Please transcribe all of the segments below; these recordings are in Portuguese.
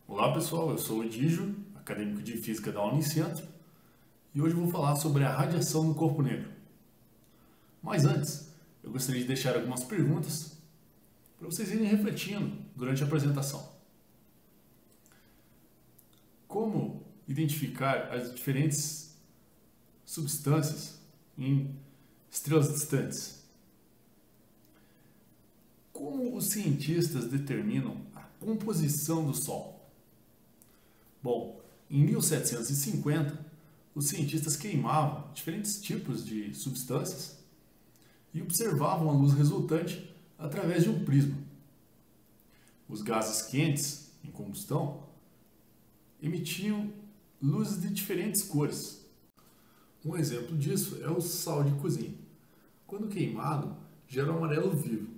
Olá pessoal, eu sou o Edígio, acadêmico de Física da Unicentro, e hoje eu vou falar sobre a radiação no corpo negro. Mas antes, eu gostaria de deixar algumas perguntas para vocês irem refletindo durante a apresentação. Como identificar as diferentes substâncias em estrelas distantes? Como os cientistas determinam a composição do Sol? Bom, em 1750, os cientistas queimavam diferentes tipos de substâncias e observavam a luz resultante através de um prisma. Os gases quentes, em combustão, emitiam luzes de diferentes cores. Um exemplo disso é o sal de cozinha. Quando queimado, gera um amarelo vivo,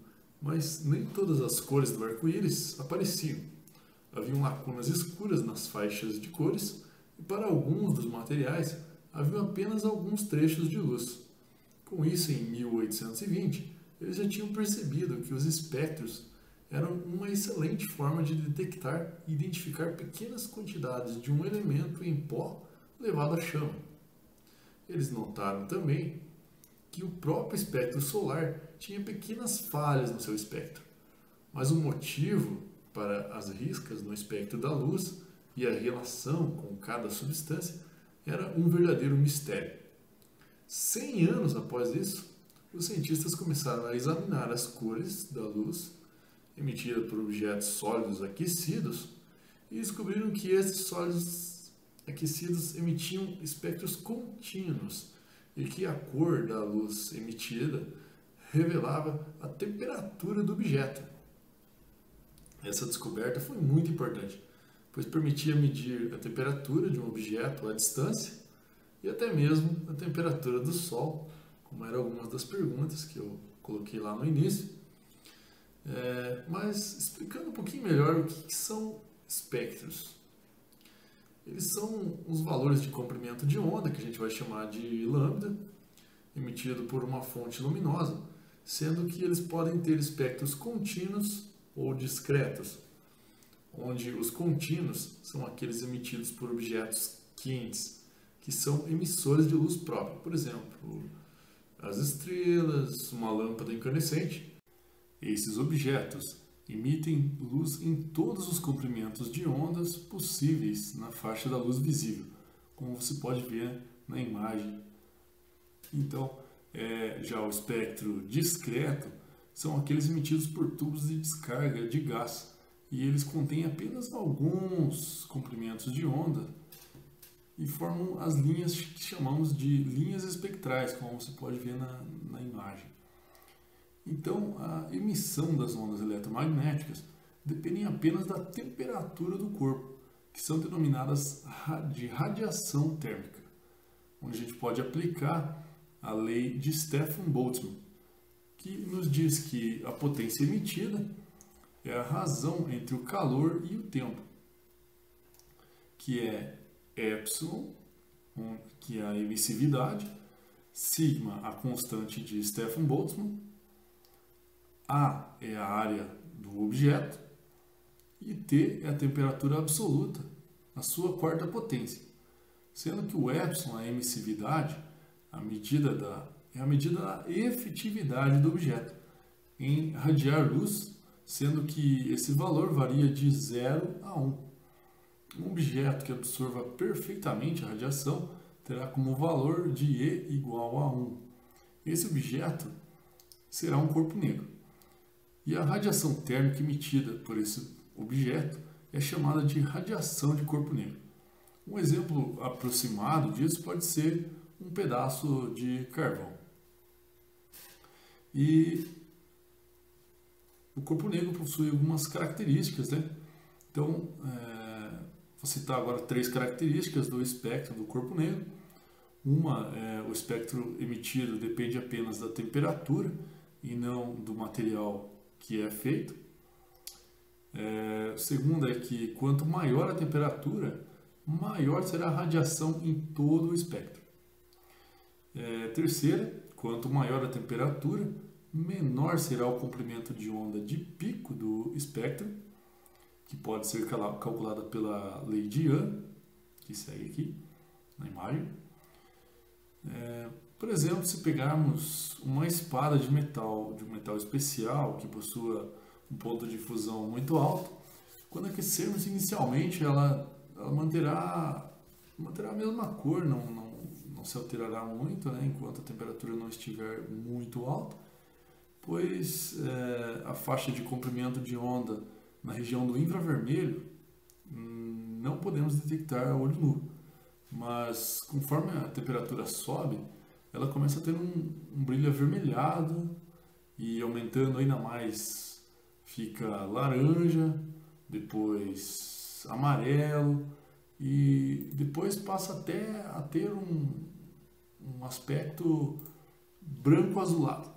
mas nem todas as cores do arco-íris apareciam. Haviam lacunas escuras nas faixas de cores e para alguns dos materiais haviam apenas alguns trechos de luz. Com isso, em 1820, eles já tinham percebido que os espectros eram uma excelente forma de detectar e identificar pequenas quantidades de um elemento em pó levado à chama. Eles notaram também que o próprio espectro solar tinha pequenas falhas no seu espectro, mas o motivo para as riscas no espectro da luz e a relação com cada substância era um verdadeiro mistério. 100 anos após isso, os cientistas começaram a examinar as cores da luz emitida por objetos sólidos aquecidos e descobriram que esses sólidos aquecidos emitiam espectros contínuos e que a cor da luz emitida revelava a temperatura do objeto. Essa descoberta foi muito importante, pois permitia medir a temperatura de um objeto à distância e até mesmo a temperatura do Sol, como eram algumas das perguntas que eu coloquei lá no início. Mas explicando um pouquinho melhor o que são espectros. Eles são os valores de comprimento de onda, que a gente vai chamar de lambda, emitido por uma fonte luminosa, sendo que eles podem ter espectros contínuos ou discretos, onde os contínuos são aqueles emitidos por objetos quentes, que são emissores de luz própria, por exemplo, as estrelas, uma lâmpada incandescente. Esses objetos emitem luz em todos os comprimentos de ondas possíveis na faixa da luz visível, como você pode ver na imagem. Então, já o espectro discreto são aqueles emitidos por tubos de descarga de gás, e eles contêm apenas alguns comprimentos de onda e formam as linhas que chamamos de linhas espectrais, como você pode ver na imagem. Então, a emissão das ondas eletromagnéticas depende apenas da temperatura do corpo, que são denominadas de radiação térmica, onde a gente pode aplicar a lei de Stefan-Boltzmann, que nos diz que a potência emitida é a razão entre o calor e o tempo, que é epsilon, que é a emissividade, sigma, a constante de Stefan-Boltzmann, A é a área do objeto e T é a temperatura absoluta, a sua quarta potência, sendo que o epsilon, a emissividade, é a medida da efetividade do objeto em radiar luz, sendo que esse valor varia de 0 a 1. Um objeto que absorva perfeitamente a radiação terá como valor de E igual a 1. Esse objeto será um corpo negro. E a radiação térmica emitida por esse objeto é chamada de radiação de corpo negro. Um exemplo aproximado disso pode ser um pedaço de carvão. E o corpo negro possui algumas características, né? Então, vou citar agora 3 características do espectro do corpo negro. Uma é o espectro emitido depende apenas da temperatura e não do material que é feito. Segunda é que quanto maior a temperatura, maior será a radiação em todo o espectro. Terceira, quanto maior a temperatura, menor será o comprimento de onda de pico do espectro. que pode ser calculada pela lei de Young, que segue aqui na imagem. Por exemplo, se pegarmos uma espada de um metal especial que possua um ponto de fusão muito alto, quando aquecermos inicialmente ela manterá a mesma cor, não se alterará muito, né, enquanto a temperatura não estiver muito alta, pois a faixa de comprimento de onda na região do infravermelho não podemos detectar a olho nu, mas conforme a temperatura sobe, ela começa a ter um brilho avermelhado e aumentando ainda mais fica laranja, depois amarelo e depois passa até a ter um aspecto branco azulado.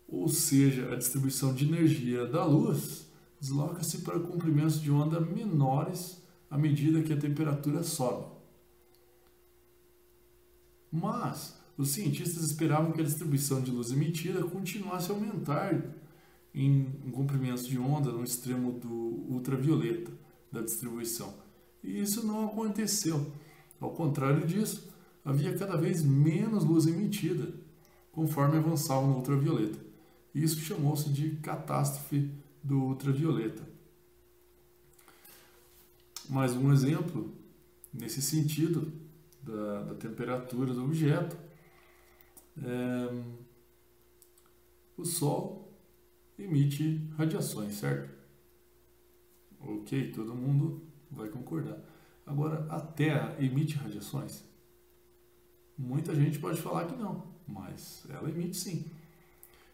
Ou seja, a distribuição de energia da luz desloca-se para comprimentos de onda menores à medida que a temperatura sobe. Mas os cientistas esperavam que a distribuição de luz emitida continuasse a aumentar em comprimentos de onda no extremo do ultravioleta da distribuição. E isso não aconteceu. Ao contrário disso, havia cada vez menos luz emitida conforme avançava no ultravioleta. E isso chamou-se de catástrofe do ultravioleta. Mais um exemplo nesse sentido da temperatura do objeto. O Sol emite radiações, certo? Ok, todo mundo vai concordar. Agora, a Terra emite radiações? Muita gente pode falar que não, mas ela emite sim.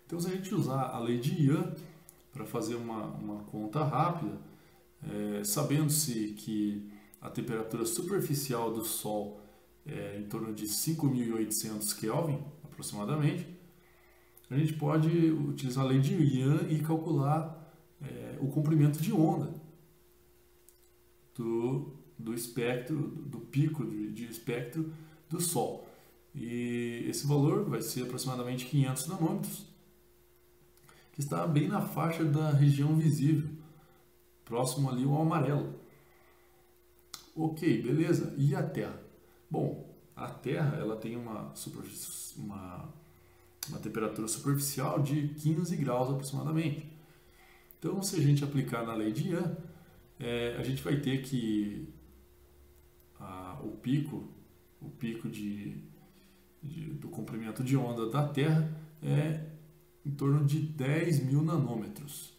Então, se a gente usar a lei de Young para fazer uma conta rápida, sabendo-se que a temperatura superficial do Sol é em torno de 5.800 Kelvin, aproximadamente, a gente pode utilizar a lei de Young e calcular o comprimento de onda do espectro, do pico de espectro do Sol. E esse valor vai ser aproximadamente 500 nanômetros, que está bem na faixa da região visível, próximo ali ao amarelo. Ok, beleza. E a Terra? Bom, a Terra ela tem uma temperatura superficial de 15 graus aproximadamente. Então, se a gente aplicar na lei de Young, a gente vai ter que o pico do comprimento de onda da Terra é em torno de 10.000 nanômetros.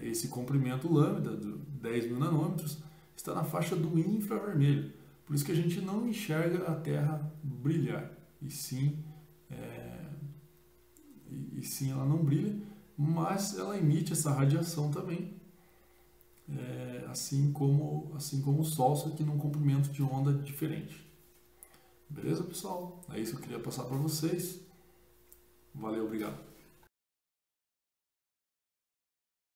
Esse comprimento lambda, de 10.000 nanômetros, está na faixa do infravermelho. Por isso que a gente não enxerga a Terra brilhar, e sim ela não brilha, mas ela emite essa radiação também, assim como o Sol, só que num comprimento de onda diferente. Beleza, pessoal? É isso que eu queria passar para vocês. Valeu, obrigado.